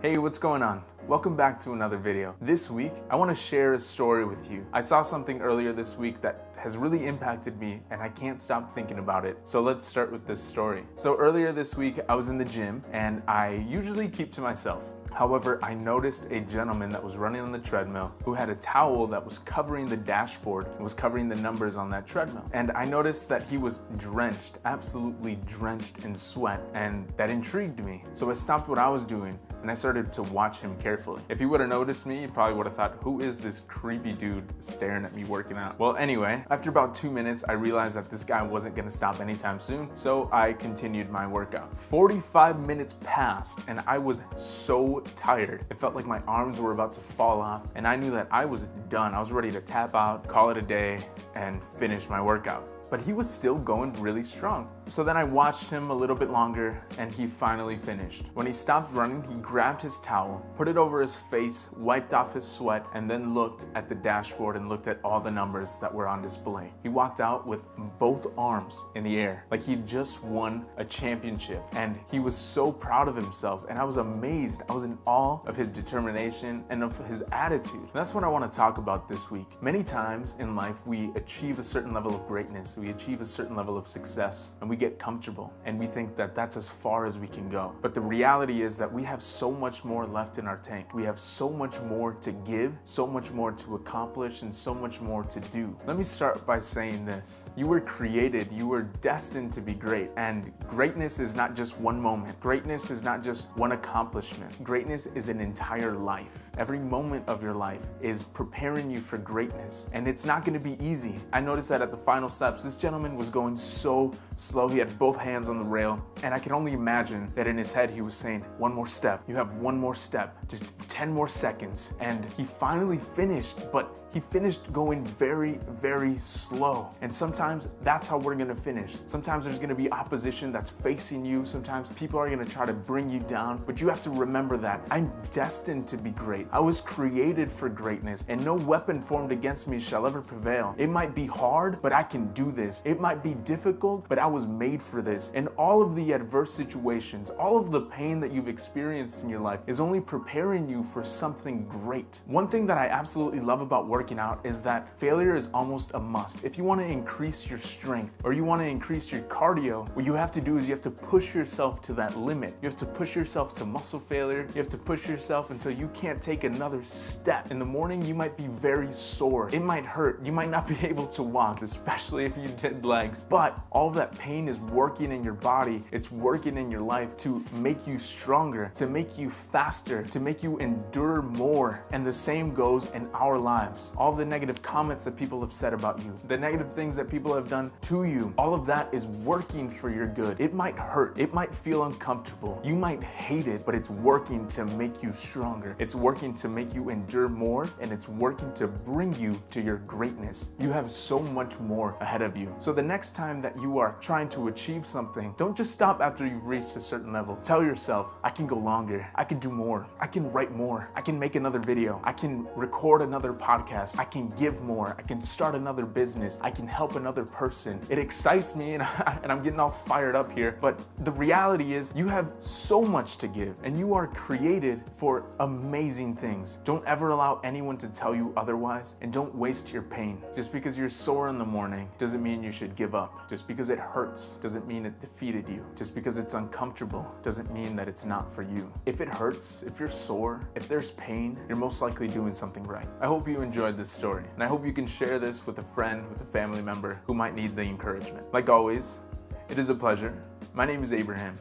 Hey, what's going on? Welcome back to another video. This week, I want to share a story with you. I saw something earlier this week that has really impacted me and I can't stop thinking about it. So let's start with this story. So earlier this week, I was in the gym and I usually keep to myself. However, I noticed a gentleman that was running on the treadmill who had a towel that was covering the dashboard and was covering the numbers on that treadmill. And I noticed that he was drenched, absolutely drenched in sweat, and that intrigued me. So I stopped what I was doing and I started to watch him carefully. If you would have noticed me, you probably would have thought, who is this creepy dude staring at me working out? Well, anyway, after about 2 minutes, I realized that this guy wasn't gonna stop anytime soon, so I continued my workout. 45 minutes passed and I was so tired. It felt like my arms were about to fall off and I knew that I was done. I was ready to tap out, call it a day, and finish my workout. But he was still going really strong. So then I watched him a little bit longer and he finally finished. When he stopped running, he grabbed his towel, put it over his face, wiped off his sweat, and then looked at the dashboard and looked at all the numbers that were on display. He walked out with both arms in the air, like he just won a championship. And he was so proud of himself and I was amazed. I was in awe of his determination and of his attitude. And that's what I want to talk about this week. Many times in life, we achieve a certain level of greatness. We achieve a certain level of success and we get comfortable and we think that that's as far as we can go. But the reality is that we have so much more left in our tank. We have so much more to give, so much more to accomplish, and so much more to do. Let me start by saying this. You were created, you were destined to be great. And greatness is not just one moment. Greatness is not just one accomplishment. Greatness is an entire life. Every moment of your life is preparing you for greatness. And it's not gonna be easy. I noticed that at the final steps, this gentleman was going so slow. He had both hands on the rail, and I can only imagine that in his head he was saying, one more step, you have one more step, just 10 more seconds. And he finally finished, but he finished going very, very slow. And sometimes that's how we're gonna finish. Sometimes there's gonna be opposition that's facing you. Sometimes people are gonna try to bring you down, but you have to remember that I'm destined to be great. I was created for greatness, and no weapon formed against me shall ever prevail. It might be hard, but I can do this. It might be difficult, but I was made for this. And all of the adverse situations, all of the pain that you've experienced in your life is only preparing you for something great. One thing that I absolutely love about working out is that failure is almost a must. If you want to increase your strength or you want to increase your cardio, what you have to do is you have to push yourself to that limit. You have to push yourself to muscle failure. You have to push yourself until you can't take another step. In the morning, you might be very sore. It might hurt. You might not be able to walk, especially if you did legs. But all of that pain is working in your body. It's working in your life to make you stronger, to make you faster, to make you endure more. And the same goes in our lives. All the negative comments that people have said about you, the negative things that people have done to you, all of that is working for your good. It might hurt. It might feel uncomfortable. You might hate it, but it's working to make you stronger. It's working to make you endure more, and it's working to bring you to your greatness. You have so much more ahead of you. So the next time that you are trying to achieve something, don't just stop after you've reached a certain level. Tell yourself, I can go longer. I can do more. I can write more. I can make another video. I can record another podcast. I can give more. I can start another business. I can help another person. It excites me and I'm getting all fired up here, but the reality is you have so much to give and you are created for amazing things. Don't ever allow anyone to tell you otherwise, and don't waste your pain. Just because you're sore in the morning doesn't mean you should give up. Just because it hurts doesn't mean it defeated you. Just because it's uncomfortable doesn't mean that it's not for you. If it hurts, if you're sore, if there's pain, you're most likely doing something right. I hope you enjoyed this story, and I hope you can share this with a friend, with a family member who might need the encouragement. Like always, it is a pleasure. My name is Abraham,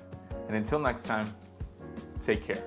and until next time, take care.